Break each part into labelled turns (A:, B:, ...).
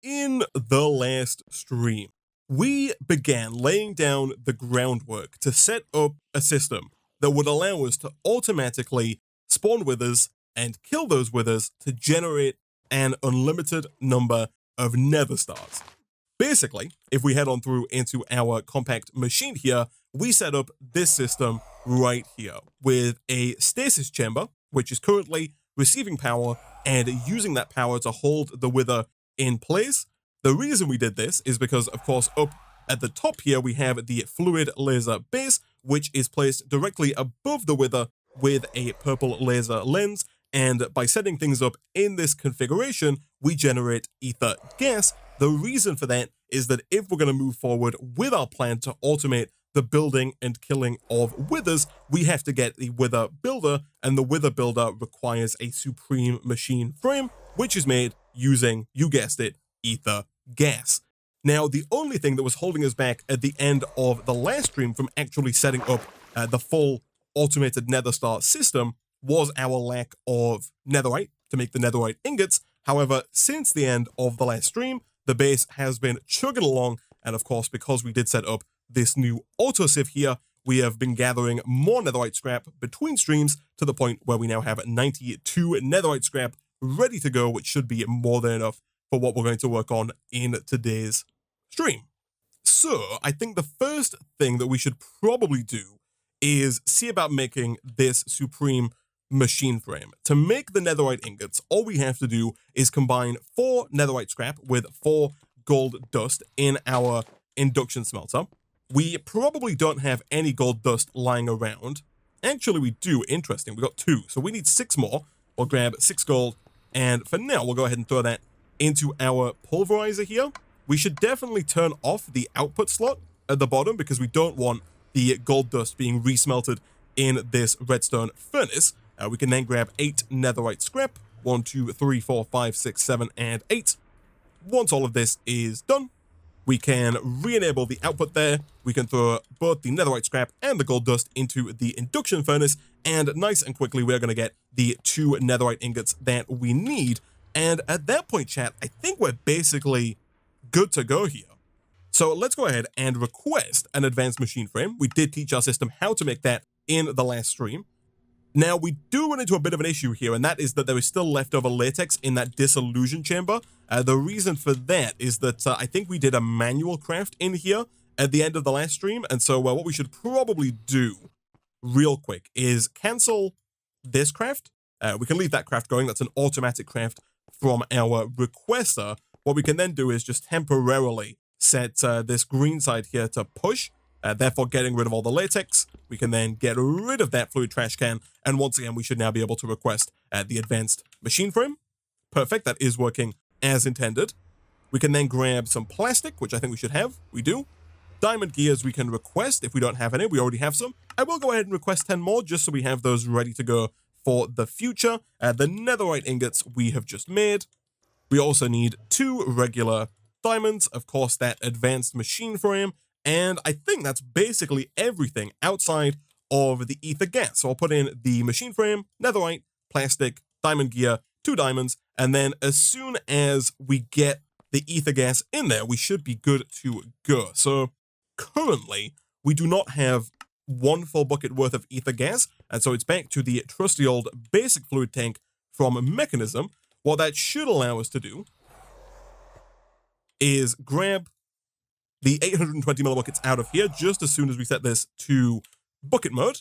A: In the last stream, we began laying down the groundwork to set up a system that would allow us to automatically spawn withers and kill those withers to generate an unlimited number of nether stars. Basically, if we head on through into our compact machine here, we set up this system right here with a stasis chamber, which is currently receiving power and using that power to hold the wither in place. The reason we did this is because, of course, up at the top here, we have the fluid laser base, which is placed directly above the wither with a purple laser lens. And by setting things up in this configuration, we generate ether gas. The reason for that is that if we're going to move forward with our plan to automate the building and killing of withers, we have to get the wither builder, and the wither builder requires a supreme machine frame, which is made using, you guessed it, ether gas. Now, the only thing that was holding us back at the end of the last stream from actually setting up the full automated nether star system was our lack of netherite to make the netherite ingots. However, since the end of the last stream, the base has been chugging along, and of course, because we did set up this new autosieve here, we have been gathering more netherite scrap between streams to the point where we now have 92 netherite scrap ready to go, which should be more than enough for what we're going to work on in today's stream. So I think the first thing that we should probably do is see about making this supreme machine frame. To make the netherite ingots, all we have to do is combine 4 netherite scrap with 4 gold dust in our induction smelter. We probably don't have any gold dust lying around. Actually, we do. Interesting. We got 2, so we need 6 more. We'll grab 6 gold, and for now, we'll go ahead and throw that into our pulverizer here. We should definitely turn off the output slot at the bottom because we don't want the gold dust being resmelted in this redstone furnace. We can then grab 8 netherite scrap. 1, 2, 3, 4, 5, 6, 7, and 8. Once all of this is done, we can re-enable the output there. We can throw both the netherite scrap and the gold dust into the induction furnace, and nice and quickly we're going to get the 2 netherite ingots that we need. And at that point, chat, I think we're basically good to go here. So let's go ahead and request an advanced machine frame. We did teach our system how to make that in the last stream. Now, we do run into a bit of an issue here, and that is that there is still leftover latex in that dissolution chamber. The reason for that is that I think we did a manual craft in here at the end of the last stream, and so what we should probably do real quick is cancel this craft. We can leave that craft going. That's an automatic craft from our requester. What we can then do is just temporarily set this green side here to push, therefore getting rid of all the latex. We can then get rid of that fluid trash can, and once again, we should now be able to request the advanced machine frame. Perfect, that is working as intended. We can then grab some plastic, which I think we should have. We do. Diamond gears we can request if we don't have any. We already have some. I will go ahead and request 10 more just so we have those ready to go for the future. The netherite ingots we have just made. We also need 2 regular diamonds, of course, that advanced machine frame, and I think that's basically everything outside of the ether gas. So I'll put in the machine frame, netherite, plastic, diamond gear, 2 diamonds, and then as soon as we get the ether gas in there, we should be good to go. So currently, we do not have 1 full bucket worth of ether gas, and so it's back to the trusty old basic fluid tank from Mechanism. What that should allow us to do is grab the 820 millibuckets out of here just as soon as we set this to bucket mode.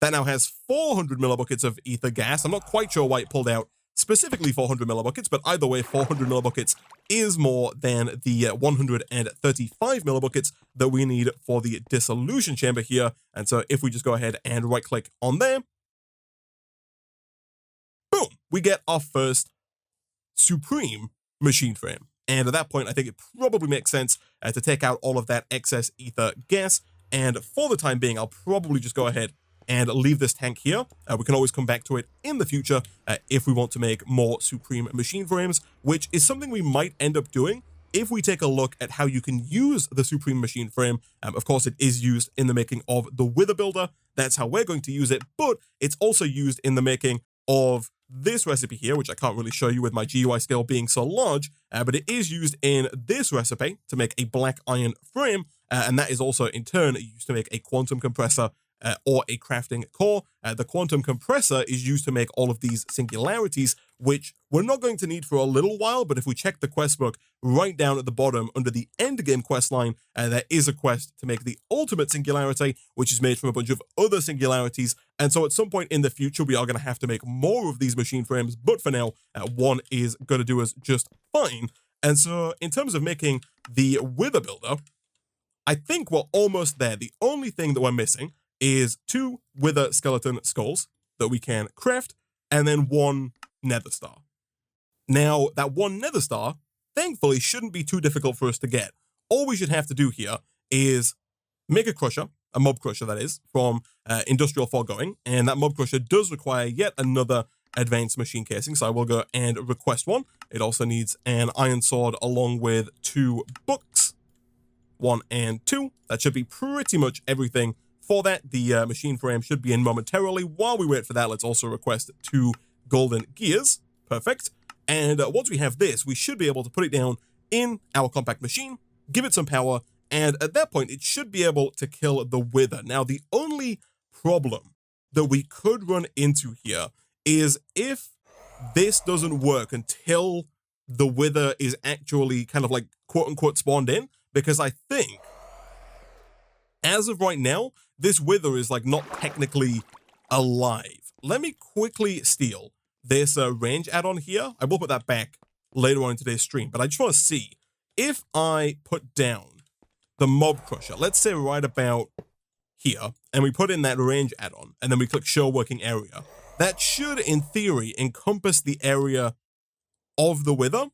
A: That now has 400 millibuckets of ether gas. I'm not quite sure why it pulled out specifically 400 millibuckets, but either way, 400 millibuckets is more than the 135 millibuckets that we need for the dissolution chamber here. And so if we just go ahead and right click on there, boom, we get our first supreme machine frame. And at that point, I think it probably makes sense to take out all of that excess ether gas. And for the time being, I'll probably just go ahead and leave this tank here. We can always come back to it in the future if we want to make more supreme machine frames, which is something we might end up doing if we take a look at how you can use the supreme machine frame. Of course, it is used in the making of the Wither Builder. That's how we're going to use it, but it's also used in the making of this recipe here, which I can't really show you with my GUI scale being so large, but it is used in this recipe to make a black iron frame, and that is also in turn used to make a quantum compressor or a crafting core. The quantum compressor is used to make all of these singularities, which we're not going to need for a little while, but if we check the quest book right down at the bottom under the endgame quest line, there is a quest to make the ultimate singularity, which is made from a bunch of other singularities. And so at some point in the future, we are going to have to make more of these machine frames, but for now, one is going to do us just fine. And so in terms of making the Wither Builder, I think we're almost there. The only thing that we're missing is 2 Wither skeleton skulls that we can craft, and then 1 Nether star. Now, that 1 Nether star, thankfully, shouldn't be too difficult for us to get. All we should have to do here is make a crusher, a mob crusher that is, from Industrial Foregoing, and that mob crusher does require yet another advanced machine casing, so I will go and request one. It also needs an iron sword along with 2 books, 1 and 2. That should be pretty much everything for that. The machine frame should be in momentarily. While we wait for that, let's also request 2 golden gears. Perfect. And once we have this, we should be able to put it down in our compact machine, give it some power, and at that point, it should be able to kill the Wither. Now, the only problem that we could run into here is if this doesn't work until the Wither is actually kind of like quote-unquote spawned in, because I think as of right now, this Wither is like not technically alive. Let me quickly steal this range add-on here. I will put that back later on in today's stream, but I just want to see if I put down the mob crusher, let's say right about here, and we put in that range add-on, and then we click show working area. That should, in theory, encompass the area of the Wither,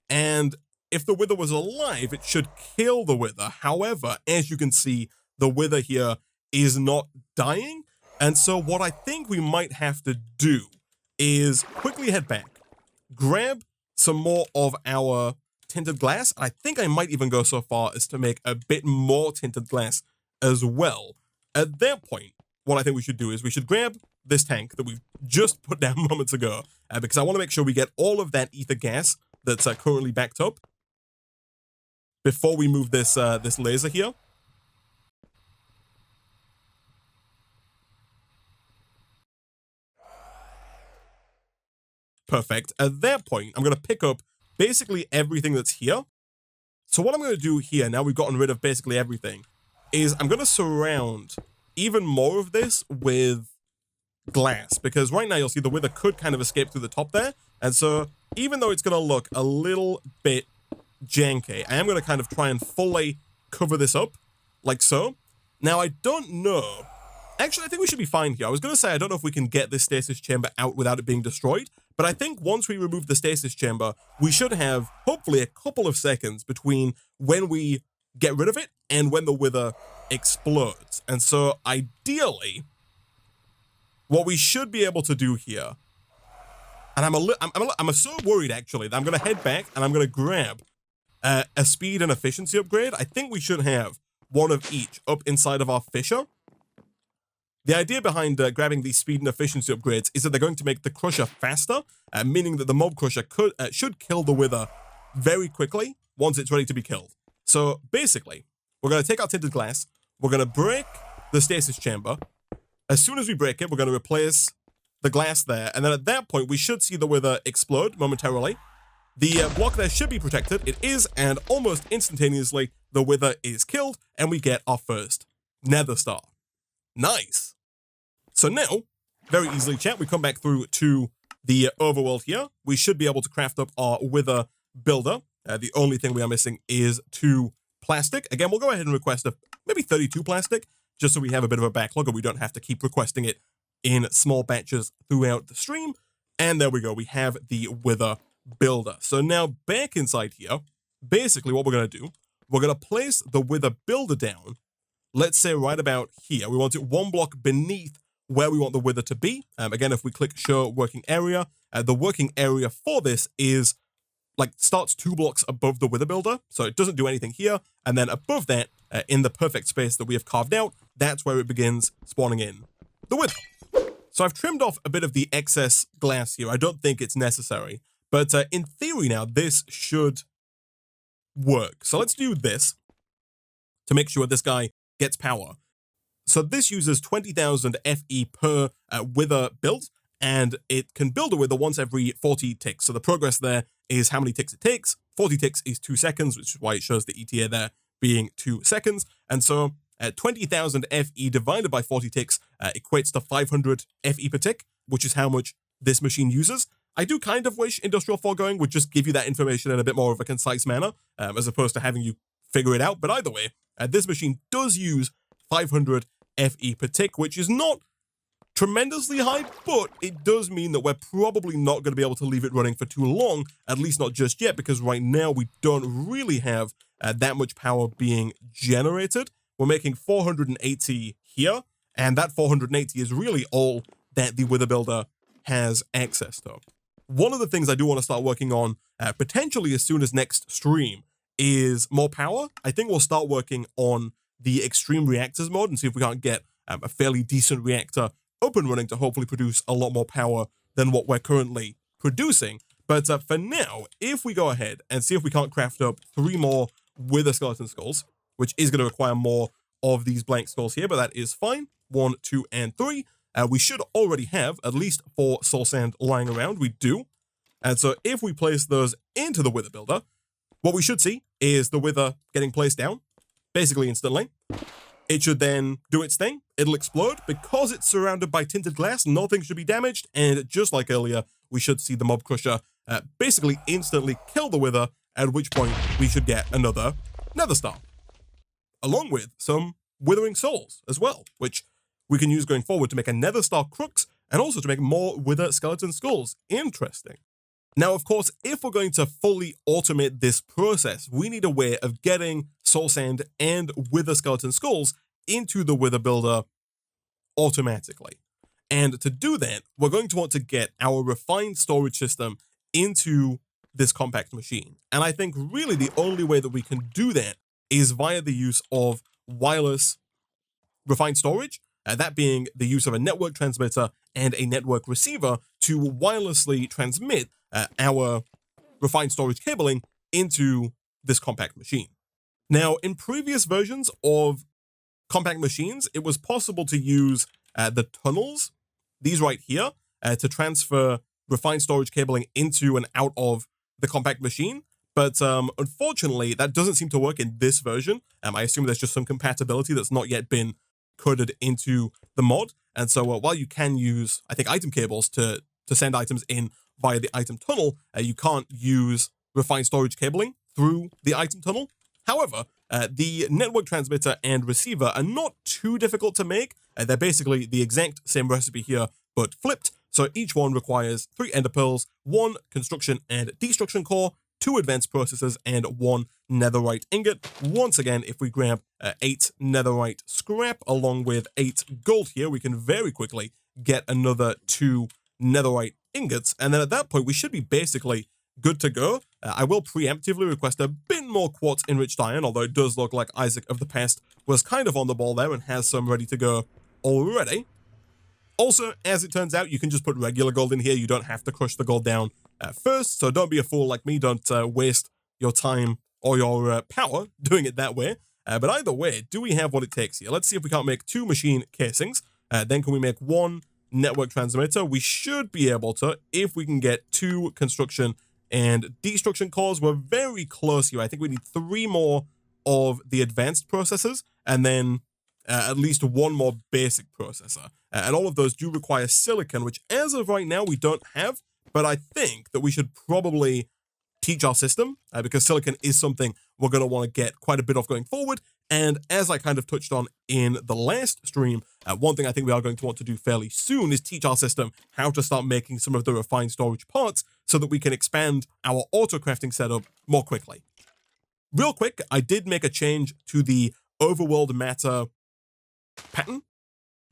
A: and if the Wither was alive, it should kill the Wither. However, as you can see, the Wither here is not dying, and so what I think we might have to do is quickly head back, grab some more of our tinted glass. I think I might even go so far as to make a bit more tinted glass as well. At that point, what I think we should do is we should grab this tank that we've just put down moments ago, because I want to make sure we get all of that ether gas that's currently backed up before we move this this laser here. Perfect. At that point, I'm going to pick up basically everything that's here. So what I'm going to do here, now we've gotten rid of basically everything, is I'm going to surround even more of this with glass, because right now you'll see the Wither could kind of escape through the top there. And so even though it's going to look a little bit janky, I am going to kind of try and fully cover this up like so. Now, I don't know. Actually, I think we should be fine here. I was going to say, I don't know if we can get this stasis chamber out without it being destroyed, but I think once we remove the stasis chamber, we should have, hopefully, a couple of seconds between when we get rid of it and when the Wither explodes. And so, ideally, what we should be able to do here, and I'm so worried, actually, that I'm going to head back and I'm going to grab a speed and efficiency upgrade. I think we should have one of each up inside of our Fisher. The idea behind grabbing these speed and efficiency upgrades is that they're going to make the crusher faster, meaning that the mob crusher should kill the Wither very quickly once it's ready to be killed. So basically, we're going to take our tinted glass, we're going to break the stasis chamber. As soon as we break it, we're going to replace the glass there, and then at that point, we should see the Wither explode momentarily. The block there should be protected. It is, and almost instantaneously, the Wither is killed, and we get our first Nether star. Nice. So now, very easily, chat, we come back through to the overworld here. We should be able to craft up our Wither builder. The only thing we are missing is 2 plastic. Again, we'll go ahead and request maybe 32 plastic, just so we have a bit of a backlog and we don't have to keep requesting it in small batches throughout the stream. And there we go. We have the Wither builder. So now back inside here, basically what we're going to do, we're going to place the Wither builder down. Let's say right about here. We want it 1 block beneath where we want the Wither to be. Again, if we click show working area, the working area for this is like starts 2 blocks above the Wither builder. So it doesn't do anything here. And then above that, in the perfect space that we have carved out, that's where it begins spawning in the Wither. So I've trimmed off a bit of the excess glass here. I don't think it's necessary, but in theory now, this should work. So let's do this to make sure this guy gets power. So this uses 20,000 FE per wither build, and it can build a wither once every 40 ticks. So the progress there is how many ticks it takes. 40 ticks is 2 seconds, which is why it shows the ETA there being 2 seconds. And so 20,000 FE divided by 40 ticks equates to 500 FE per tick, which is how much this machine uses. I do kind of wish Industrial Foregoing would just give you that information in a bit more of a concise manner, as opposed to having you figure it out. But either way, this machine does use 500 FE per tick, which is not tremendously high, but it does mean that we're probably not going to be able to leave it running for too long, at least not just yet, because right now we don't really have that much power being generated. We're making 480 here, and that 480 is really all that the Wither Builder has access to. One of the things I do want to start working on, potentially as soon as next stream, is more power. I think we'll start working on the Extreme Reactors mode and see if we can't get a fairly decent reactor up and running to hopefully produce a lot more power than what we're currently producing. But for now, if we go ahead and see if we can't craft up 3 more Wither Skeleton Skulls, which is going to require more of these blank skulls here, but that is fine. 1, 2, and 3. We should already have at least 4 soul sand lying around. We do. And so if we place those into the Wither Builder, what we should see is the Wither getting placed down, basically instantly. It should then do its thing. It'll explode. Because it's surrounded by tinted glass, nothing should be damaged. And just like earlier, we should see the Mob Crusher basically instantly kill the Wither, at which point we should get another Nether Star, along with some Withering Souls as well, which we can use going forward to make a Nether Star Crux and also to make more Wither Skeleton Skulls. Interesting. Now, of course, if we're going to fully automate this process, we need a way of getting soul sand and Wither Skeleton Skulls into the Wither Builder automatically. And to do that, we're going to want to get our refined storage system into this compact machine. And I think really the only way that we can do that is via the use of wireless refined storage, that being the use of a network transmitter and a network receiver to wirelessly transmit our refined storage cabling into this compact machine. Now, in previous versions of compact machines, it was possible to use the tunnels, these right here, to transfer refined storage cabling into and out of the compact machine. But unfortunately, that doesn't seem to work in this version. I assume there's just some compatibility that's not yet been coded into the mod. And so while you can use, I think, item cables to send items in via the item tunnel, you can't use refined storage cabling through the item tunnel. However, the network transmitter and receiver are not too difficult to make. They're basically the exact same recipe here, but flipped. So each one requires 3 ender pearls, 1 construction and destruction core, 2 advanced processors, and 1 netherite ingot. Once again, if we grab 8 netherite scrap along with 8 gold here, we can very quickly get another 2 netherite ingots. And then at that point, we should be basically good to go. I will preemptively request a bit more quartz enriched iron, although it does look like Isaac of the Past was kind of on the ball there and has some ready to go already. Also, as it turns out, you can just put regular gold in here. You don't have to crush the gold down first, so don't be a fool like me. Don't waste your time or your power doing it that way. But either way, do we have what it takes here? Let's see if we can't make 2 machine casings. Then can we make 1 network transmitter? We should be able to if we can get 2 construction and destruction cores. We're very close here. I think we need 3 more of the advanced processors and then at least 1 more basic processor. And all of those do require silicon, which as of right now we don't have, but I think that we should probably teach our system because silicon is something we're going to want to get quite a bit of going forward. And as I kind of touched on in the last stream, one thing I think we are going to want to do fairly soon is teach our system how to start making some of the refined storage parts so that we can expand our auto crafting setup more quickly. Real quick, I did make a change to the overworld matter pattern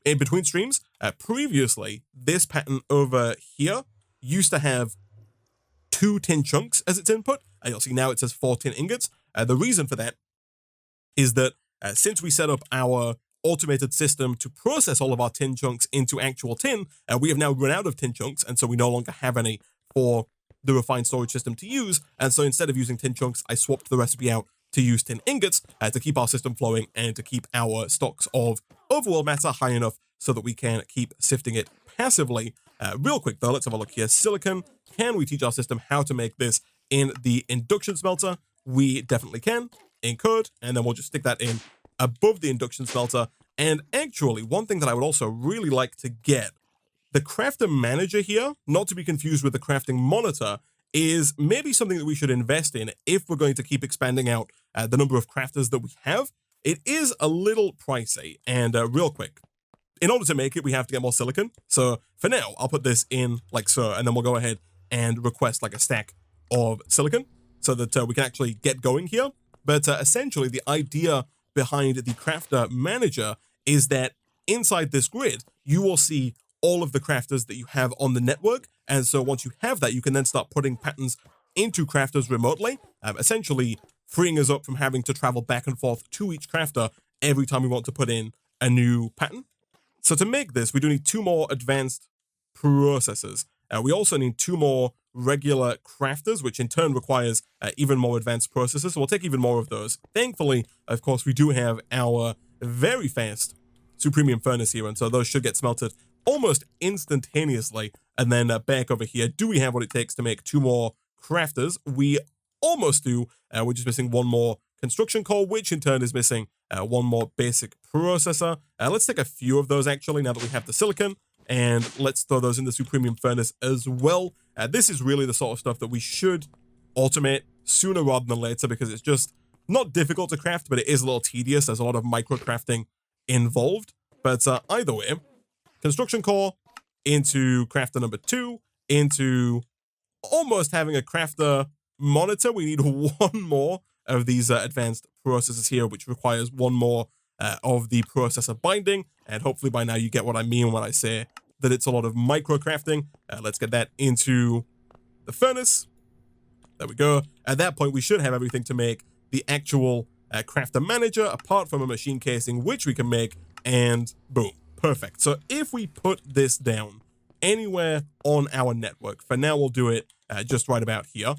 A: in between streams. Previously, this pattern over here used to have 2 tin chunks as its input. You'll see now it says 4 tin ingots. The reason for that is that since we set up our automated system to process all of our tin chunks into actual tin. We have now run out of tin chunks, and so we no longer have any for the refined storage system to use. And so instead of using tin chunks, I swapped the recipe out to use tin ingots to keep our system flowing and to keep our stocks of overworld matter high enough so that we can keep sifting it passively. Real quick though, let's have a look here. Silicon, can we teach our system how to make this in the induction smelter? We definitely can. In code, and then we'll just stick that in above the induction smelter. And actually, one thing that I would also really like to get, the crafter manager here, not to be confused with the crafting monitor, is maybe something that we should invest in if we're going to keep expanding out the number of crafters that we have. It is a little pricey, and real quick, in order to make it, we have to get more silicon. So for now, I'll put this in like so, and then we'll go ahead and request like a stack of silicon so that we can actually get going here. But essentially, the idea behind the crafter manager is that inside this grid, you will see all of the crafters that you have on the network. And so once you have that, you can then start putting patterns into crafters remotely, essentially freeing us up from having to travel back and forth to each crafter every time we want to put in a new pattern. So to make this, we do need 2 more advanced processors. We also need 2 more regular crafters, which in turn requires even more advanced processors. So we'll take even more of those. Thankfully, of course, we do have our very fast Supremium furnace here, and so those should get smelted almost instantaneously. And then back over here, do we have what it takes to make 2 more crafters? We almost do. We're just missing 1 more construction core, which in turn is missing 1 more basic processor. Let's take a few of those actually now that we have the silicon, and let's throw those in the Supremium furnace as well. This is really the sort of stuff that we should automate sooner rather than later, because it's just not difficult to craft, but it is a little tedious. There's a lot of micro crafting involved. But either way, construction core into crafter number 2, into almost having a crafter monitor. We need 1 more of these advanced processors here, which requires 1 more of the processor binding. And hopefully by now you get what I mean when I say that it's a lot of micro crafting. Let's get that into the furnace. There we go. At that point, we should have everything to make the actual crafter manager, apart from a machine casing, which we can make, and boom, perfect. So if we put this down anywhere on our network, for now we'll do it just right about here.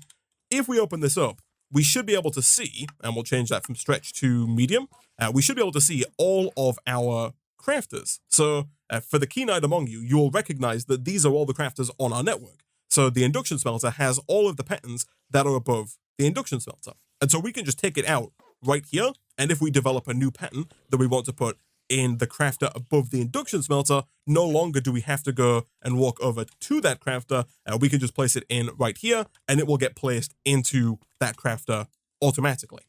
A: If we open this up, we should be able to see, and we'll change that from stretch to medium, we should be able to see all of our crafters. So for the keen-eyed among you, you will recognize that these are all the crafters on our network. So the induction smelter has all of the patterns that are above the induction smelter. And so we can just take it out right here, and if we develop a new pattern that we want to put in the crafter above the induction smelter, no longer do we have to go and walk over to that crafter. We can just place it in right here, and it will get placed into that crafter automatically.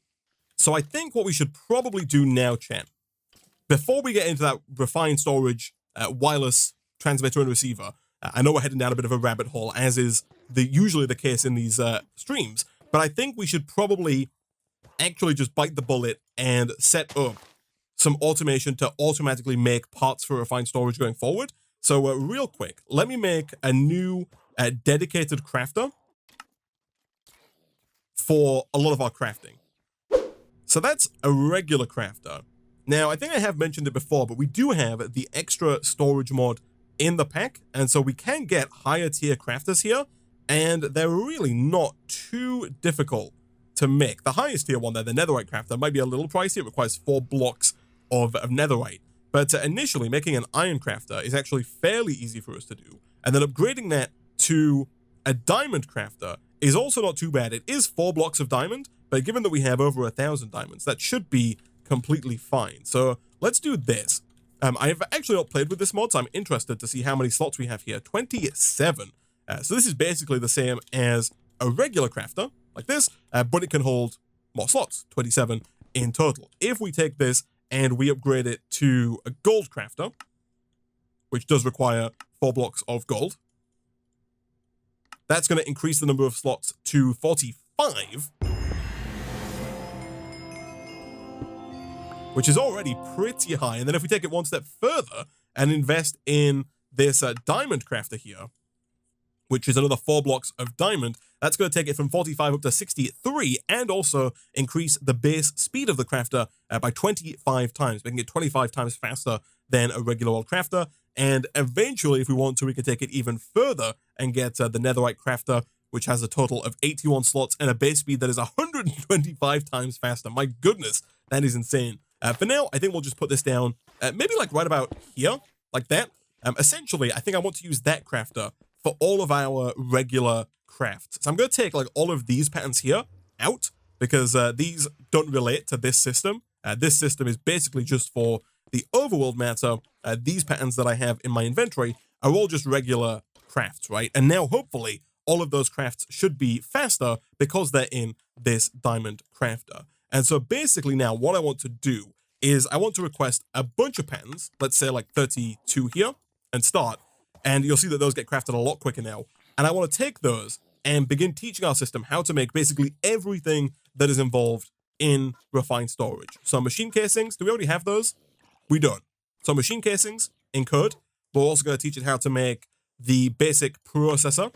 A: So I think what we should probably do now, chat, before we get into that refined storage, wireless transmitter and receiver, I know we're heading down a bit of a rabbit hole, as is usually the case in these streams, but I think we should probably actually just bite the bullet and set up some automation to automatically make parts for refined storage going forward. So real quick, let me make a new dedicated crafter for a lot of our crafting. So that's a regular crafter. Now, I think I have mentioned it before, but we do have the extra storage mod in the pack, and so we can get higher tier crafters here, and they're really not too difficult to make. The highest tier one there, the netherite crafter, might be a little pricey. It requires 4 blocks of netherite, but initially making an iron crafter is actually fairly easy for us to do, and then upgrading that to a diamond crafter is also not too bad. It is 4 blocks of diamond, but given that we have over 1,000 diamonds, that should be completely fine. So let's do this. I have actually not played with this mod, so I'm interested to see how many slots we have here. 27. So this is basically the same as a regular crafter, like this, but it can hold more slots, 27 in total. If we take this and we upgrade it to a gold crafter, which does require 4 blocks of gold, that's going to increase the number of slots to 45, which is already pretty high. And then if we take it one step further and invest in this diamond crafter here, which is another 4 blocks of diamond. That's going to take it from 45 up to 63 and also increase the base speed of the crafter by 25 times, making it 25 times faster than a regular old crafter. And eventually, if we want to, we can take it even further and get the netherite crafter, which has a total of 81 slots and a base speed that is 125 times faster. My goodness, that is insane. For now, I think we'll just put this down maybe like right about here, like that. Essentially, I think I want to use that crafter for all of our regular crafts. So I'm going to take like all of these patterns here out because these don't relate to this system. This system is basically just for the overworld matter. These patterns that I have in my inventory are all just regular crafts, right? And now hopefully all of those crafts should be faster because they're in this diamond crafter. And so basically now what I want to do is I want to request a bunch of patterns, let's say like 32 here, and start. And you'll see that those get crafted a lot quicker now. And I want to take those and begin teaching our system how to make basically everything that is involved in refined storage. So machine casings, do we already have those? We don't. So machine casings in code. We're also going to teach it how to make the basic processor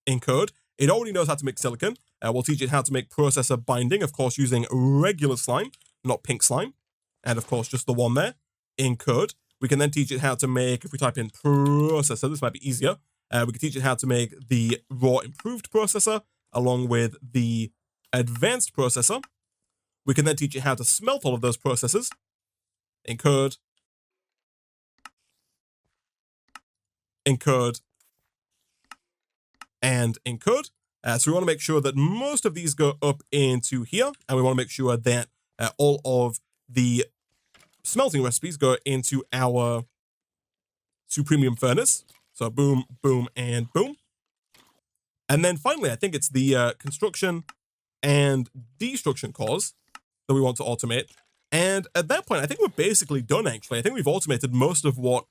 A: in code. It already knows how to make silicon. We'll teach it how to make processor binding, of course, using regular slime, not pink slime. And of course, just the one there in code. We can then teach it how to make, if we type in processor, this might be easier. We can teach it how to make the raw improved processor along with the advanced processor. We can then teach it how to smelt all of those processes in code, and in code. So we want to make sure that most of these go up into here, and we want to make sure that all of the smelting recipes go into our supremium furnace. So boom, boom, and boom. And then finally, I think it's the construction and destruction cores that we want to automate. And at that point, I think we're basically done, actually. I think we've automated most of what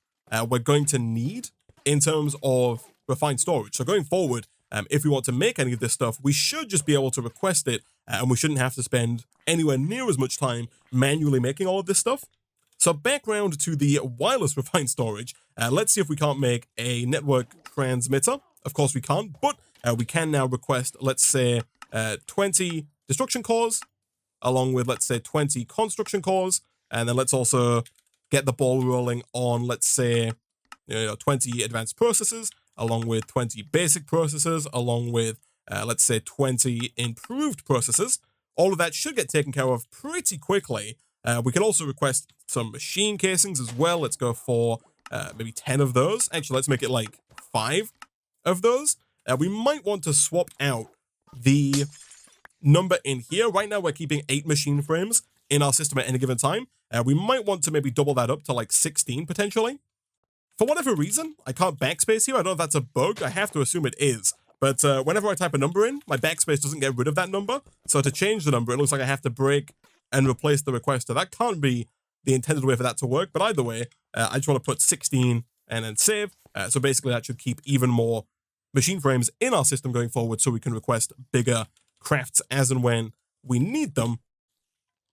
A: we're going to need in terms of refined storage. So going forward, if we want to make any of this stuff, we should just be able to request it, and we shouldn't have to spend anywhere near as much time manually making all of this stuff. So background to the wireless refined storage, let's see if we can't make a network transmitter. Of course we can't, but we can now request, let's say, 20 destruction cores, along with, let's say, 20 construction cores, and then let's also get the ball rolling on, let's say, 20 advanced processors, along with 20 basic processors, along with, let's say, 20 improved processors. All of that should get taken care of pretty quickly. We can also request some machine casings as well. Let's go for maybe 10 of those. Actually, let's make it like 5 of those. We might want to swap out the number in here. Right now, we're keeping 8 machine frames in our system at any given time. We might want to maybe double that up to like 16 potentially. For whatever reason, I can't backspace here. I don't know if that's a bug. I have to assume it is. But whenever I type a number in, my backspace doesn't get rid of that number. So to change the number, it looks like I have to break and replace the requester. That can't be the intended way for that to work. But either way, I just want to put 16 and then save. So basically, that should keep even more machine frames in our system going forward so we can request bigger crafts as and when we need them.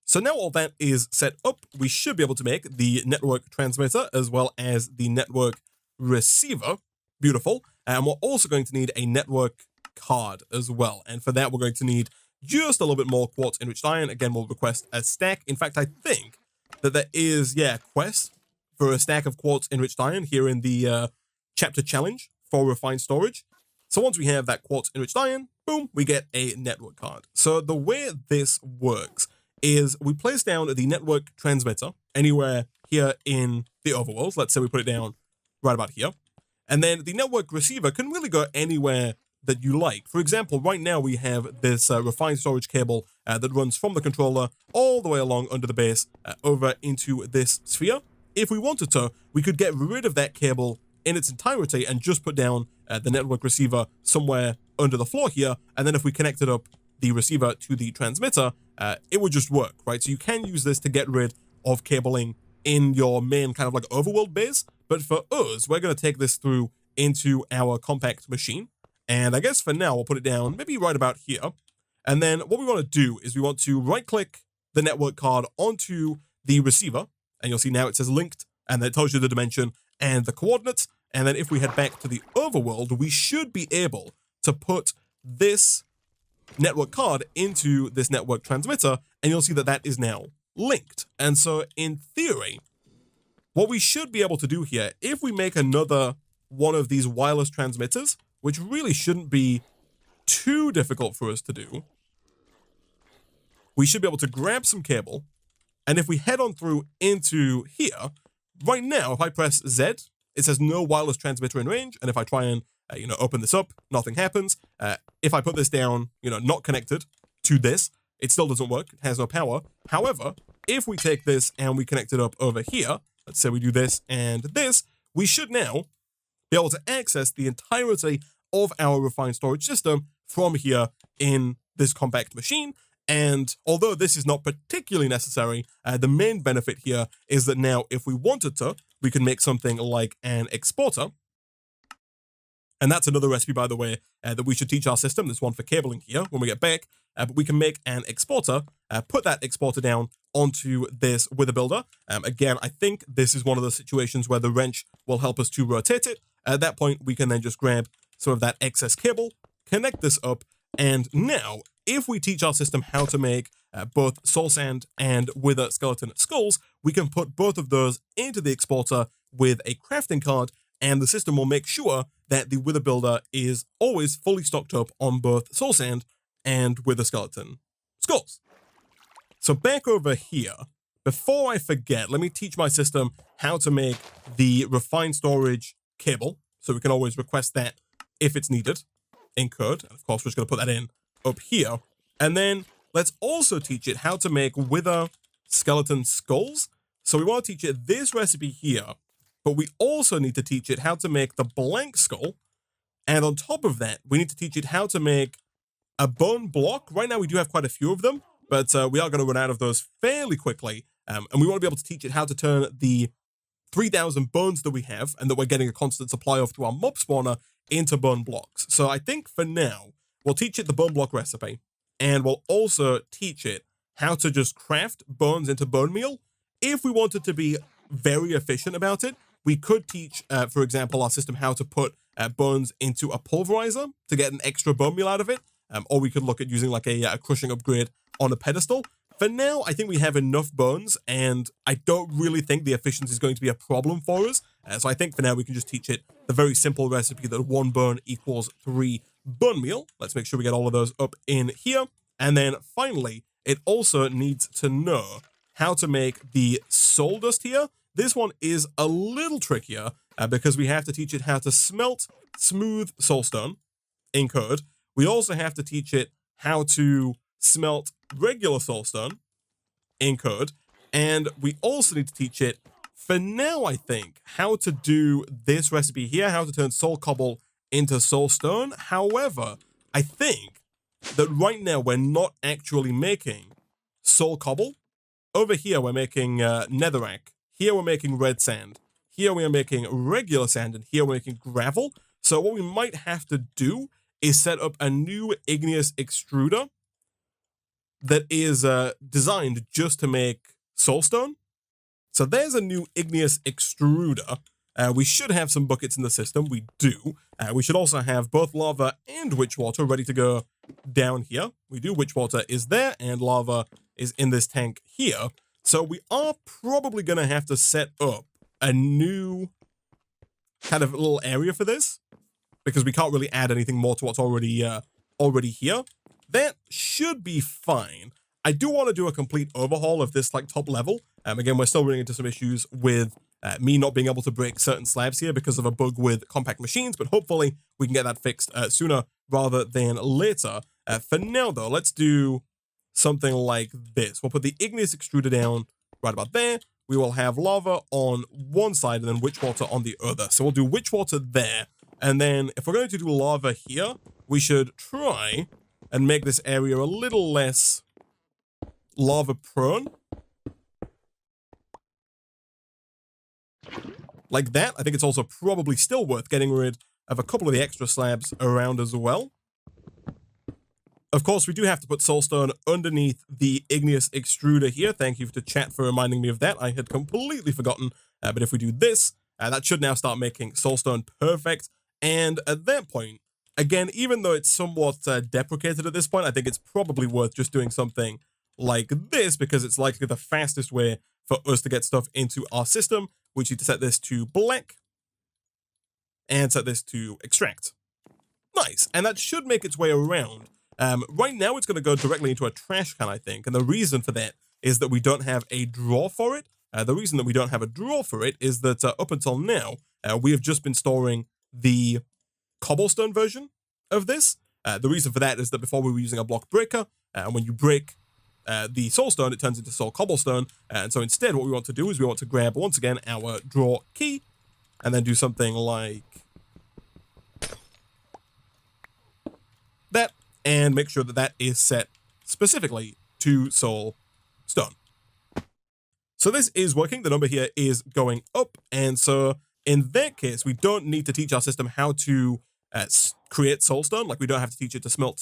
A: So now all that is set up, we should be able to make the network transmitter as well as the network receiver. Beautiful. And we're also going to need a network card as well. And for that, we're going to need just a little bit more quartz enriched iron. Again, we'll request a stack. In fact, I think that there is, a quest for a stack of quartz enriched iron here in the chapter challenge for refined storage. So once we have that quartz enriched iron, boom, we get a network card. So the way this works is we place down the network transmitter anywhere here in the overworld. Let's say we put it down right about here. And then the network receiver can really go anywhere that you like. For example, right now we have this refined storage cable that runs from the controller all the way along under the base over into this sphere. If we wanted to, we could get rid of that cable in its entirety and just put down the network receiver somewhere under the floor here. And then if we connected up the receiver to the transmitter, it would just work, right? So you can use this to get rid of cabling in your main kind of like overworld base. But for us, we're going to take this through into our compact machine. And I guess for now, we'll put it down maybe right about here. And then what we want to do is we want to right-click the network card onto the receiver. And you'll see now it says linked, and then it tells you the dimension and the coordinates. And then if we head back to the overworld, we should be able to put this network card into this network transmitter, and you'll see that that is now linked. And so in theory, what we should be able to do here, if we make another one of these wireless transmitters, which really shouldn't be too difficult for us to do, we should be able to grab some cable, and if we head on through into here, right now, if I press Z, it says no wireless transmitter in range, and if I try and open this up, nothing happens. If I put this down, not connected to this, it still doesn't work. It has no power. However, if we take this and we connect it up over here, let's say we do this and this, we should now be able to access the entirety of our refined storage system from here in this compact machine. And although this is not particularly necessary, the main benefit here is that now if we wanted to, we can make something like an exporter. And that's another recipe, by the way, that we should teach our system. There's one for cabling here when we get back. But we can make an exporter, put that exporter down onto this wither builder. Again, I think this is one of the situations where the wrench will help us to rotate it. At that point, we can then just grab some of that excess cable, connect this up, and now, if we teach our system how to make both soul sand and wither skeleton skulls, we can put both of those into the exporter with a crafting card, and the system will make sure that the wither builder is always fully stocked up on both soul sand and wither skeleton skulls. So back over here, before I forget, let me teach my system how to make the refined storage cable, so we can always request that if it's needed in code. And of course, we're just going to put that in up here. And then let's also teach it how to make wither skeleton skulls. So we want to teach it this recipe here, but we also need to teach it how to make the blank skull. And on top of that, we need to teach it how to make a bone block. Right now, we do have quite a few of them, but we are going to run out of those fairly quickly. And we want to be able to teach it how to turn the 3,000 bones that we have and that we're getting a constant supply of to our mob spawner into bone blocks. So I think for now, we'll teach it the bone block recipe, and we'll also teach it how to just craft bones into bone meal. If we wanted to be very efficient about it, we could teach, for example, our system how to put bones into a pulverizer to get an extra bone meal out of it. Or we could look at using like a crushing upgrade on a pedestal. For now, I think we have enough bones, and I don't really think the efficiency is going to be a problem for us. So I think for now, we can just teach it the very simple recipe that 1 bone equals 3 bone meal. Let's make sure we get all of those up in here. And then finally, it also needs to know how to make the soul dust here. This one is a little trickier because we have to teach it how to smelt smooth soulstone in code. We also have to teach it how to smelt regular soulstone in code. And we also need to teach it, for now, I think, how to do this recipe here, how to turn soul cobble into soulstone. However, I think that right now we're not actually making soul cobble. Over here, we're making netherrack. Here, we're making red sand. Here, we are making regular sand. And here, we're making gravel. So what we might have to do is set up a new igneous extruder that is designed just to make soulstone. So there's a new igneous extruder. We should have some buckets in the system. We do. We should also have both lava and witch water ready to go down here. We do. Witch water is there, and lava is in this tank here. So we are probably going to have to set up a new kind of little area for this, because we can't really add anything more to what's already here. That should be fine. I do want to do a complete overhaul of this like top level. Again, we're still running into some issues with me not being able to break certain slabs here because of a bug with compact machines, but hopefully we can get that fixed sooner rather than later. For now, though, let's do something like this. We'll put the igneous extruder down right about there. We will have lava on one side and then witch water on the other. So we'll do witch water there. And then if we're going to do lava here, we should try and make this area a little less lava prone. Like that. I think it's also probably still worth getting rid of a couple of the extra slabs around as well. Of course, we do have to put soulstone underneath the igneous extruder here. Thank you to chat for reminding me of that. I had completely forgotten. But if we do this, That should now start making soulstone perfect. And at that point, again, even though it's somewhat deprecated at this point, I think it's probably worth just doing something like this because it's likely the fastest way for us to get stuff into our system. We need to set this to black and set this to extract. Nice, and that should make its way around. Right now, it's going to go directly into a trash can, I think, and the reason for that is that we don't have a drawer for it. The reason that we don't have a drawer for it is that up until now, we have just been storing the cobblestone version of this. The reason for that is that before we were using a block breaker, and when you break the soulstone, it turns into soul cobblestone. And so instead, what we want to do is we want to grab, once again, our drawer key, and then do something like that, and make sure that that is set specifically to soul stone. So this is working. The number here is going up, and so in that case, we don't need to teach our system how to create soulstone. Like, we don't have to teach it to smelt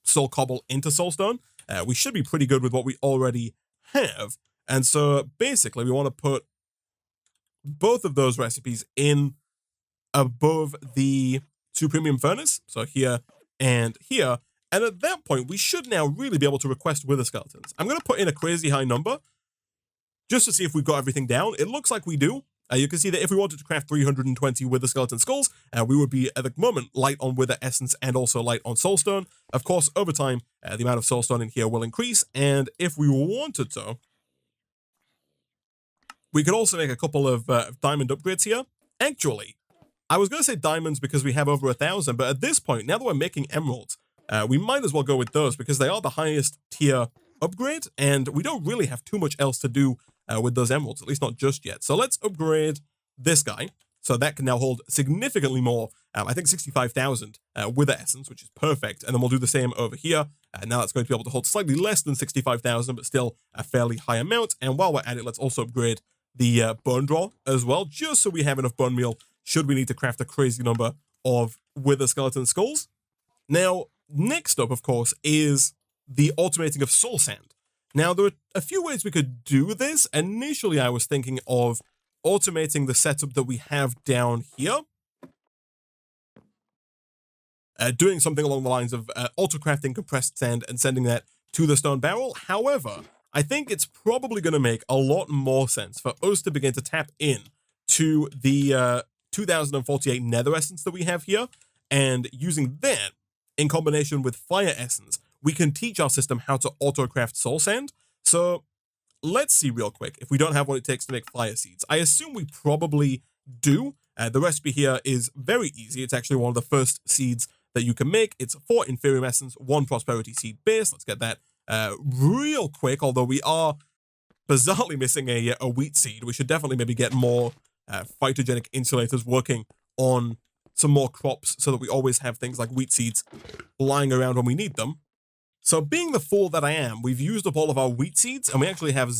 A: soul cobble into soulstone. We should be pretty good with what we already have. And so basically, we want to put both of those recipes in above the Supremium Furnace. So here and here. And at that point, we should now really be able to request wither skeletons. I'm going to put in a crazy high number just to see if we've got everything down. It looks like we do. You can see that if we wanted to craft 320 wither skeleton skulls, we would be, at the moment, light on wither essence and also light on soulstone. Of course, over time, the amount of soulstone in here will increase, and if we wanted to, we could also make a couple of diamond upgrades here. Actually, I was going to say diamonds because we have over 1,000, but at this point, now that we're making emeralds, we might as well go with those because they are the highest tier upgrade, and we don't really have too much else to do with those emeralds, at least not just yet. So let's upgrade this guy. So that can now hold significantly more, I think 65,000 wither essence, which is perfect. And then we'll do the same over here. Now that's going to be able to hold slightly less than 65,000, but still a fairly high amount. And while we're at it, let's also upgrade the bone drawer as well, just so we have enough bone meal should we need to craft a crazy number of wither skeleton skulls. Now, next up, of course, is the automating of soul sand. Now, there are a few ways we could do this. Initially, I was thinking of automating the setup that we have down here. Doing something along the lines of auto-crafting compressed sand and sending that to the stone barrel. However, I think it's probably going to make a lot more sense for us to begin to tap in to the 2048 nether essence that we have here. And using that, in combination with fire essence, we can teach our system how to auto-craft soul sand. So let's see real quick if we don't have what it takes to make fire seeds. I assume we probably do. The recipe here is very easy. It's actually one of the first seeds that you can make. It's 4 Inferium Essence, 1 Prosperity Seed base. Let's get that real quick, although we are bizarrely missing a wheat seed. We should definitely maybe get more phytogenic insulators working on some more crops so that we always have things like wheat seeds lying around when we need them. So being the fool that I am, we've used up all of our wheat seeds, and we actually have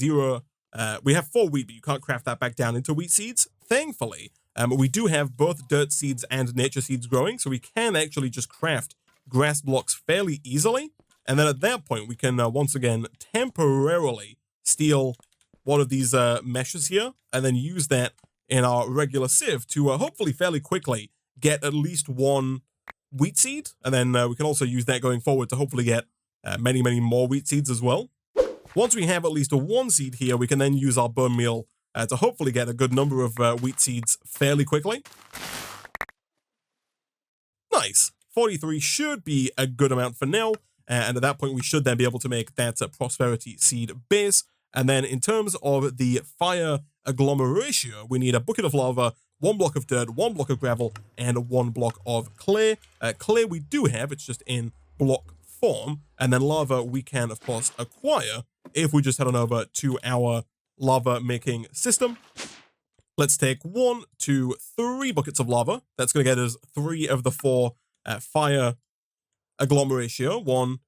A: we have 4 wheat, but you can't craft that back down into wheat seeds. Thankfully, we do have both dirt seeds and nature seeds growing, so we can actually just craft grass blocks fairly easily. And then at that point, we can once again temporarily steal one of these meshes here, and then use that in our regular sieve to hopefully fairly quickly get at least 1 wheat seed. And then we can also use that going forward to hopefully get many, many more wheat seeds as well. Once we have at least 1 seed here, we can then use our bone meal to hopefully get a good number of wheat seeds fairly quickly. Nice. 43 should be a good amount for now. And at that point, we should then be able to make that prosperity seed base. And then in terms of the fire agglomeration, we need a bucket of lava, 1 block of dirt, 1 block of gravel, and 1 block of clay. Clay we do have, it's just in block form. And then lava we can, of course, acquire if we just head on over to our lava making system. Let's take 1, 2, 3 buckets of lava. That's going to get us 3 of the 4 fire agglomeration.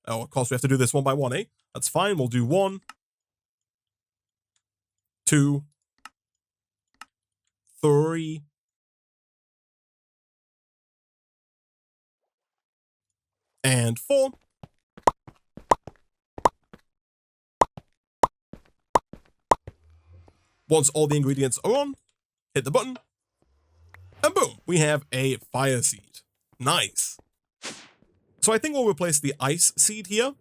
A: Of course, we have to do this one by one, eh? That's fine. We'll do 1, 2, 3, and 4. Once all the ingredients are on, hit the button, we have a fire seed. Nice. So I think we'll replace the ice seed here.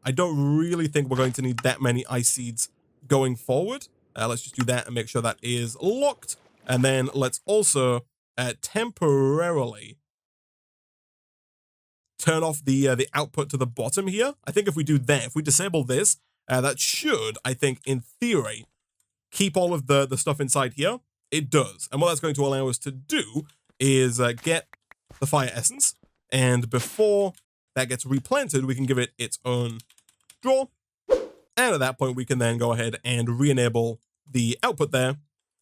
A: I don't really think we're going to need that many ice seeds going forward. Let's just do that and make sure that is locked. And then let's also temporarily turn off the output to the bottom here. I think if we do that, if we disable this, that should, I think, in theory, keep all of the stuff inside here. It does. And what that's going to allow us to do is get the fire essence. And before that gets replanted, we can give it its own draw. And at that point, we can then go ahead and re-enable the output there.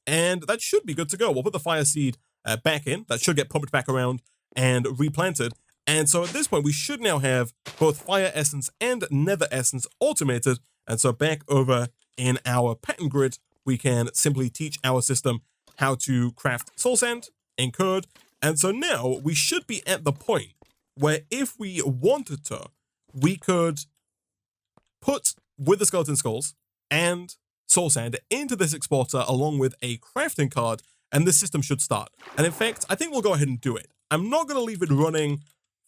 A: And that should be good to go. We'll put the fire seed back in. That should get pumped back around and replanted. And so at this point, we should now have both fire essence and nether essence automated. And so back over in our pattern grid, we can simply teach our system how to craft soul sand, encode. And so now we should be at the point where if we wanted to, we could put wither skeleton skulls and soul sand into this exporter along with a crafting card, and this system should start. And in fact, I think we'll go ahead and do it. I'm not going to leave it running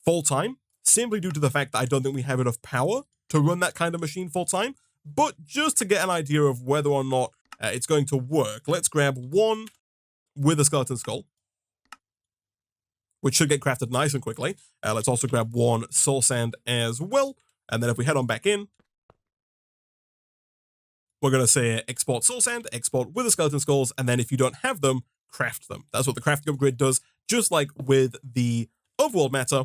A: full time, simply due to the fact that I don't think we have enough power to run that kind of machine full time. But just to get an idea of whether or not it's going to work, let's grab one wither skeleton skull, which should get crafted nice and quickly. Let's also grab one soul sand as well. And then if we head on back in, we're going to say export soul sand, export wither skeleton skulls, and then if you don't have them, craft them. That's what the crafting upgrade does. Just like with the overworld matter,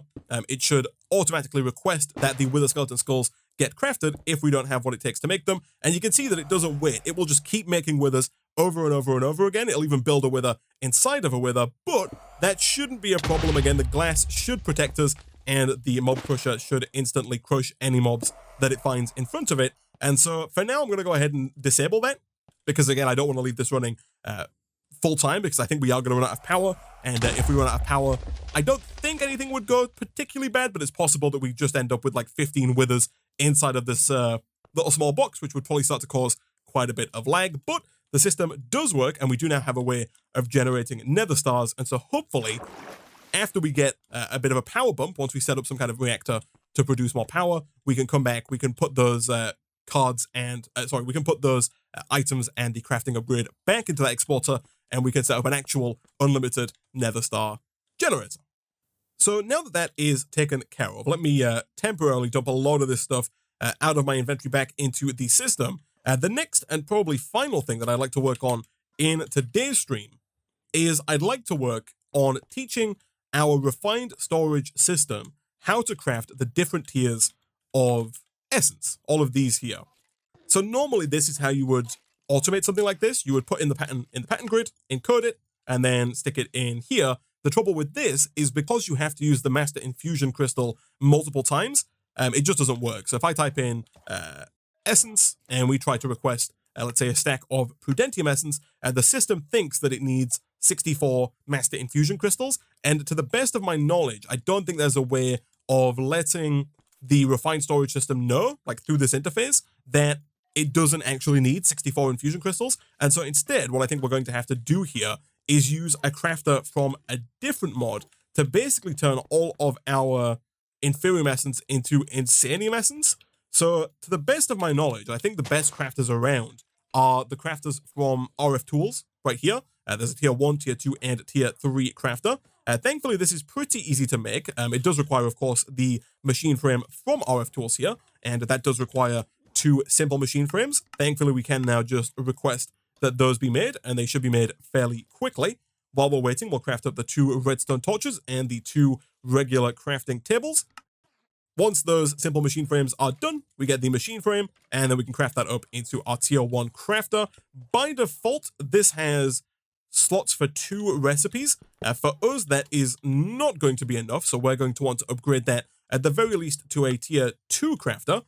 A: it should automatically request that the wither skeleton skulls get crafted if we don't have what it takes to make them. And you can see that it doesn't wait. It will just keep making withers over and over and over again. It'll even build a wither inside of a wither, but that shouldn't be a problem. Again, the glass should protect us, and the mob crusher should instantly crush any mobs that it finds in front of it. And so for now, I'm going to go ahead and disable that, because again, I don't want to leave this running full time, because I think we are going to run out of power. And if we run out of power, I don't think anything would go particularly bad, but it's possible that we just end up with like 15 withers inside of this little small box, which would probably start to cause quite a bit of lag. But the system does work, and we do now have a way of generating nether stars. And so hopefully, after we get a bit of a power bump, once we set up some kind of reactor to produce more power, we can come back, we can put those cards and, we can put those items and the crafting upgrade back into that exporter, and we can set up an actual unlimited nether star generator. So now that that is taken care of, let me temporarily dump a lot of this stuff out of my inventory back into the system. The next and probably final thing that I'd like to work on in today's stream is I'd like to work on teaching our refined storage system how to craft the different tiers of essence, all of these here. So normally this is how you would automate something like this. You would put in the pattern grid, encode it, and then stick it in here. The trouble with this is because you have to use the master infusion crystal multiple times, it just doesn't work. So if I type in essence and we try to request, let's say, a stack of prudentium essence, the system thinks that it needs 64 master infusion crystals. And to the best of my knowledge, I don't think there's a way of letting the refined storage system know, like through this interface, that it doesn't actually need 64 infusion crystals. And so instead, what I think we're going to have to do here is use a crafter from a different mod to basically turn all of our inferium essence into insanium essence. So to the best of my knowledge, I think the best crafters around are the crafters from RF Tools right here. There's a tier 1, tier 2, and tier 3 crafter. Thankfully, this is pretty easy to make. It does require, of course, the machine frame from RF Tools here, and that does require 2 simple machine frames. Thankfully, we can now just request that those be made, and they should be made fairly quickly. While we're waiting, we'll craft up the 2 redstone torches and the 2 regular crafting tables. Once those simple machine frames are done, we get the machine frame, and then we can craft that up into our tier 1 crafter. By default, this has slots for 2 recipes. For us, that is not going to be enough, so we're going to want to upgrade that at the very least to a tier 2 crafter.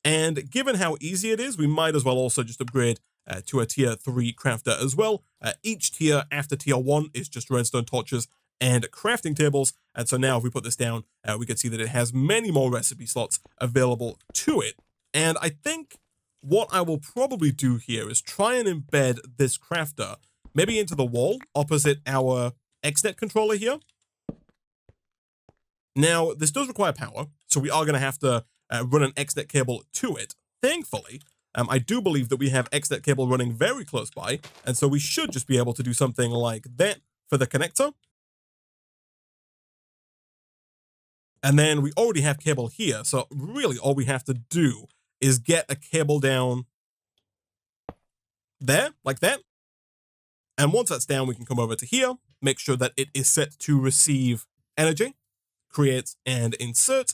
A: And given how easy it is, we might as well also just upgrade to a tier 3 crafter as well. Each tier after tier 1 is just redstone torches and crafting tables. And so now if we put this down, we can see that it has many more recipe slots available to it. And I think what I will probably do here is try and embed this crafter maybe into the wall opposite our XNet controller here. Now, this does require power, so we are going to have to run an XNet cable to it. Thankfully, I do believe that we have XNet cable running very close by, and so we should just be able to do something like that for the connector. And then we already have cable here, so really all we have to do is get a cable down there, like that. And once that's down, we can come over to here, make sure that it is set to receive energy, create and insert.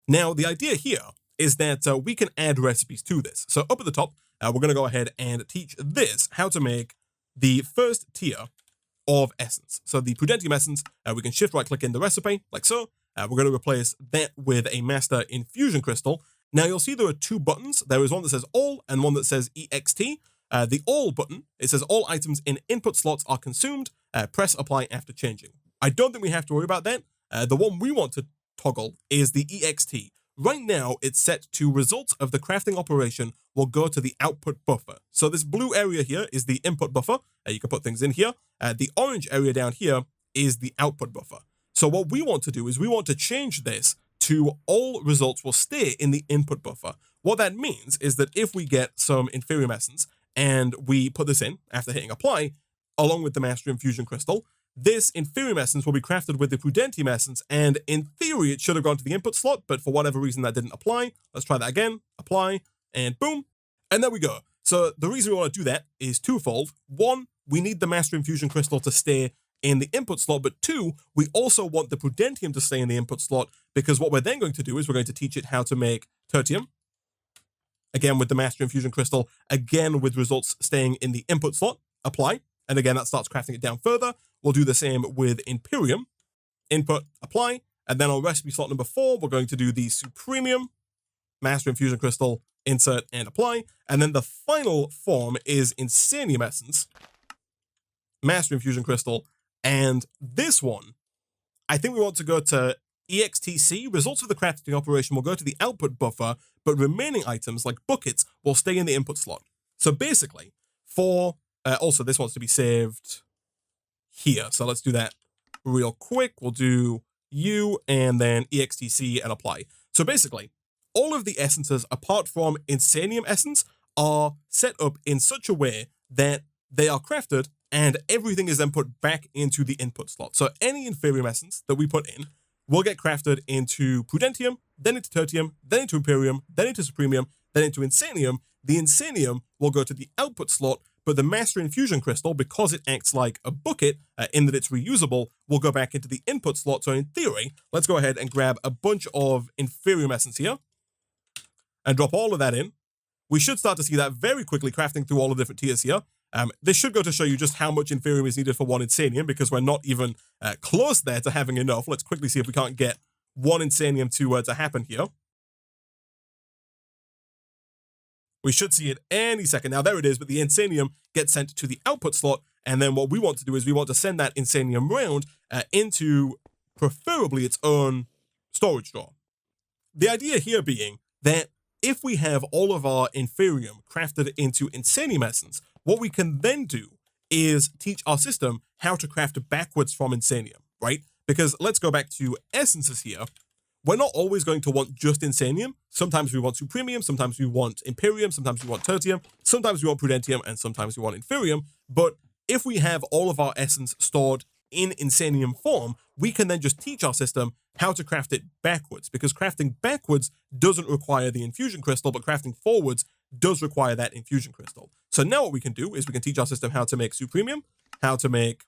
A: Now, the idea here is that we can add recipes to this. So up at the top, we're going to go ahead and teach this how to make the first tier of essence. So the Prudentium essence, we can shift right click in the recipe like so. We're going to replace that with a master infusion crystal. Now you'll see there are two buttons. There is one that says all and one that says EXT. The all button, it says all items in input slots are consumed. Press apply after changing. I don't think we have to worry about that. The one we want to toggle is the EXT. Right now, it's set to results of the crafting operation will go to the output buffer. So this blue area here is the input buffer. You can put things in here. The orange area down here is the output buffer. So what we want to do is we want to change this to all results will stay in the input buffer. What that means is that if we get some Inferium Essence and we put this in after hitting apply, along with the Master Infusion Crystal, this Inferium Essence will be crafted with the Prudentium Essence, and in theory, it should have gone to the input slot, but for whatever reason, that didn't apply. Let's try that again. Apply, and boom. And there we go. So the reason we want to do that is twofold. One, we need the Master Infusion Crystal to stay in the input slot, but two, we also want the Prudentium to stay in the input slot, because what we're then going to do is we're going to teach it how to make Tertium, again with the Master Infusion Crystal, again with results staying in the input slot. Apply, and again, that starts crafting it down further. We'll do the same with Imperium. Input, apply, and then on recipe slot number 4, we're going to do the Supremium, Master Infusion Crystal, insert, and apply. And then the final form is Insanium Essence, Master Infusion Crystal, and this one, I think we want to go to EXTC. Results of the crafting operation will go to the output buffer, but remaining items like buckets will stay in the input slot. So basically, for also this wants to be saved here. So let's do that real quick. We'll do U and then EXTC and apply. So basically, all of the essences apart from Insanium Essence are set up in such a way that they are crafted and everything is then put back into the input slot. So any Inferium Essence that we put in will get crafted into Prudentium, then into Tertium, then into Imperium, then into Supremium, then into Insanium. The Insanium will go to the output slot, but the Master Infusion Crystal, because it acts like a bucket in that it's reusable, will go back into the input slot. So in theory, let's go ahead and grab a bunch of Inferium Essence here and drop all of that in. We should start to see that very quickly crafting through all the different tiers here. This should go to show you just how much Inferium is needed for one Insanium, because we're not even close there to having enough. Let's quickly see if we can't get one Insanium to happen here. We should see it any second. Now, there it is, but the Insanium gets sent to the output slot, and then what we want to do is we want to send that Insanium round into preferably its own storage drawer. The idea here being that if we have all of our Inferium crafted into Insanium Essence, what we can then do is teach our system how to craft backwards from Insanium, right? Because let's go back to essences here. We're not always going to want just Insanium. Sometimes we want Supremium, sometimes we want Imperium, sometimes we want Tertium, sometimes we want Prudentium, and sometimes we want Inferium. But if we have all of our essence stored in Insanium form, we can then just teach our system how to craft it backwards, because crafting backwards doesn't require the infusion crystal, but crafting forwards does require that infusion crystal. So now what we can do is we can teach our system how to make Supremium, how to make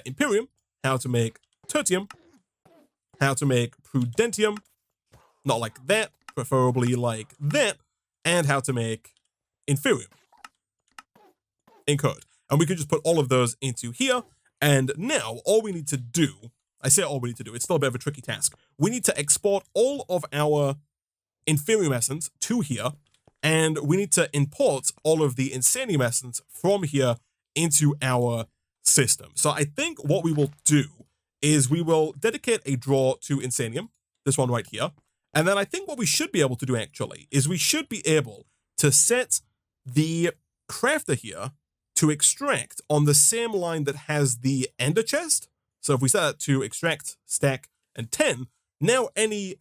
A: Imperium, how to make Tertium, how to make Prudentium, not like that, preferably like that, and how to make Inferium in code. And we can just put all of those into here. And now all we need to do, I say all we need to do, it's still a bit of a tricky task. We need to export all of our Inferium Essence to here, and we need to import all of the Insanium Essence from here into our system. So I think what we will do is we will dedicate a drawer to Insanium, this one right here. And then I think what we should be able to do actually is we should be able to set the crafter here to extract on the same line that has the ender chest. So if we set that to extract, stack, and 10, now any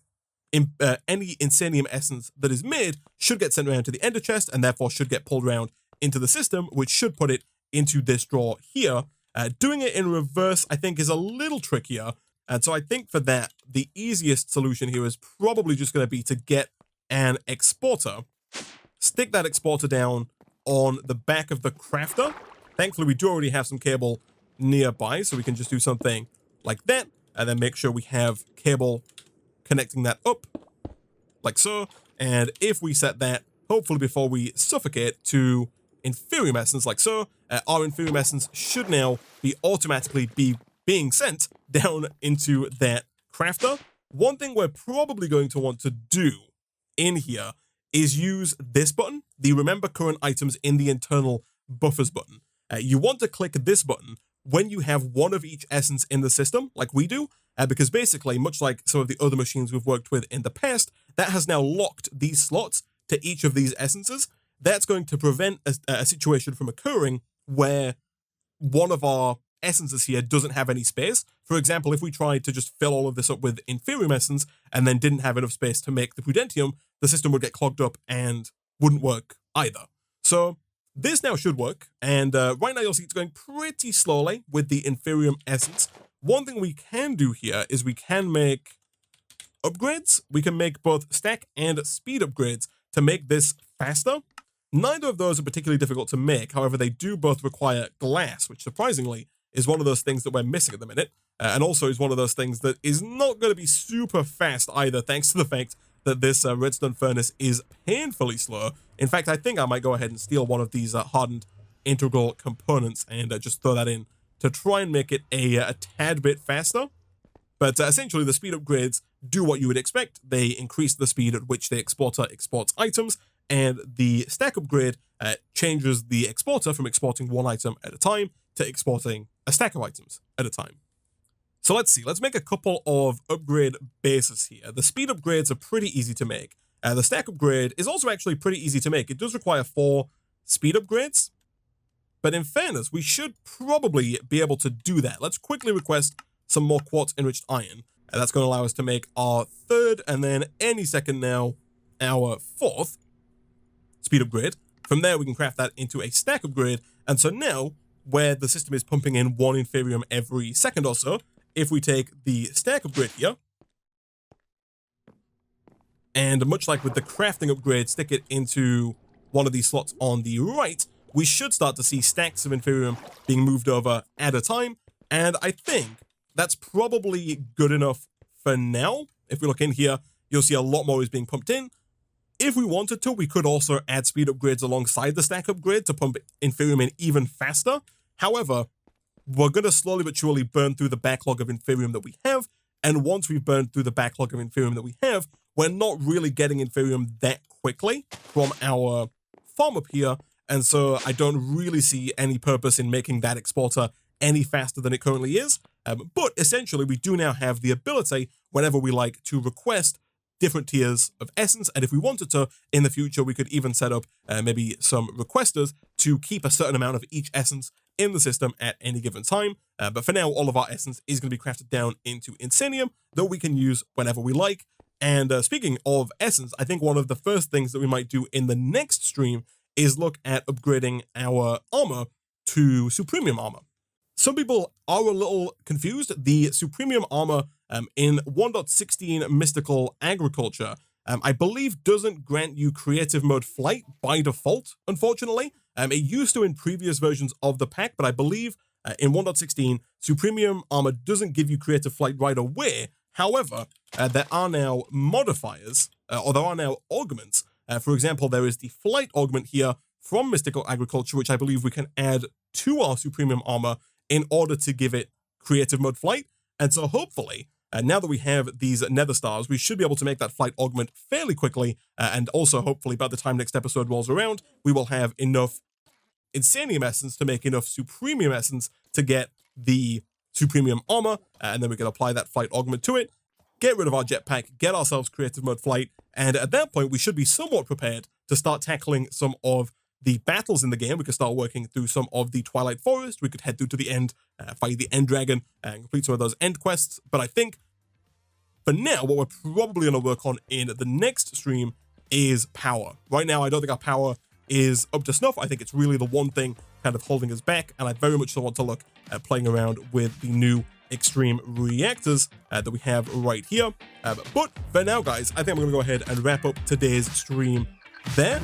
A: Insanium essence that is made should get sent around to the ender chest and therefore should get pulled around into the system, which should put it into this drawer here. Doing it in reverse, I think, is a little trickier. And so I think for that, the easiest solution here is probably just going to be to get an exporter, stick that exporter down on the back of the crafter. Thankfully, we do already have some cable nearby, so we can just do something like that, and then make sure we have cable connecting that up, like so. And if we set that, hopefully before we suffocate, to Inferium Essence, like so, our Inferium Essence should now be automatically being sent down into that crafter. One thing we're probably going to want to do in here is use this button, the Remember Current Items in the Internal Buffers button. You want to click this button when you have one of each essence in the system, like we do, because basically, much like some of the other machines we've worked with in the past, that has now locked these slots to each of these essences. That's going to prevent a situation from occurring where one of our essences here doesn't have any space. For example, if we tried to just fill all of this up with Inferium Essence and then didn't have enough space to make the Prudentium, the system would get clogged up and wouldn't work either. So this now should work, and right now you'll see it's going pretty slowly with the Inferium Essence. One thing we can do here is we can make upgrades. We can make both stack and speed upgrades to make this faster. Neither of those are particularly difficult to make. However, they do both require glass, which surprisingly is one of those things that we're missing at the minute, and also is one of those things that is not going to be super fast either, thanks to the fact that this redstone furnace is painfully slow. In fact, I think I might go ahead and steal one of these hardened integral components and just throw that in to try and make it a tad bit faster. But essentially, the speed upgrades do what you would expect. They increase the speed at which the exporter exports items, and the stack upgrade changes the exporter from exporting one item at a time to exporting a stack of items at a time. So let's see, let's make a couple of upgrade bases here. The speed upgrades are pretty easy to make. The stack upgrade is also actually pretty easy to make. It does require 4 speed upgrades, but in fairness, we should probably be able to do that. Let's quickly request some more quartz enriched iron. That's going to allow us to make our 3rd, and then any second now, our 4th speed upgrade. From there, we can craft that into a stack upgrade. And so now, where the system is pumping in 1 Inferium every second or so, if we take the stack upgrade here, and much like with the crafting upgrade, stick it into one of these slots on the right, we should start to see stacks of Inferium being moved over at a time. And I think that's probably good enough for now. If we look in here, you'll see a lot more is being pumped in. If we wanted to, we could also add speed upgrades alongside the stack upgrade to pump Inferium in even faster. However, we're going to slowly but surely burn through the backlog of Inferium that we have, and once we've burned through the backlog of Inferium that we have, we're not really getting Inferium that quickly from our farm up here, and so I don't really see any purpose in making that exporter any faster than it currently is. But essentially, we do now have the ability, whenever we like, to request different tiers of essence, and if we wanted to, in the future, we could even set up maybe some requesters to keep a certain amount of each essence in the system at any given time. But for now, all of our essence is going to be crafted down into Insanium that we can use whenever we like. And speaking of essence, I think one of the first things that we might do in the next stream is look at upgrading our armor to Supremium armor. Some people are a little confused. The Supremium armor in 1.16 Mystical Agriculture, I believe doesn't grant you creative mode flight by default, unfortunately. It used to in previous versions of the pack, but I believe in 1.16, Supremium armor doesn't give you creative flight right away. However, there are now modifiers, or there are now augments. For example, there is the flight augment here from Mystical Agriculture, which I believe we can add to our Supremium armor in order to give it creative mode flight. And so hopefully, now that we have these nether stars, we should be able to make that flight augment fairly quickly. And also, hopefully, by the time next episode rolls around, we will have enough Insanium essence to make enough Supremium essence to get the Supremium armor. And then we can apply that flight augment to it, get rid of our jetpack, get ourselves creative mode flight. And at that point, we should be somewhat prepared to start tackling some of the battles in the game. We could start working through some of the Twilight Forest. We could head through to the end, fight the End Dragon, and complete some of those end quests. But I think for now, what we're probably going to work on in the next stream is power. Right now, I don't think our power is up to snuff. I think it's really the one thing kind of holding us back, and I very much want to look at playing around with the new extreme reactors that we have right here. But for now, guys, I think I'm going to go ahead and wrap up today's stream there.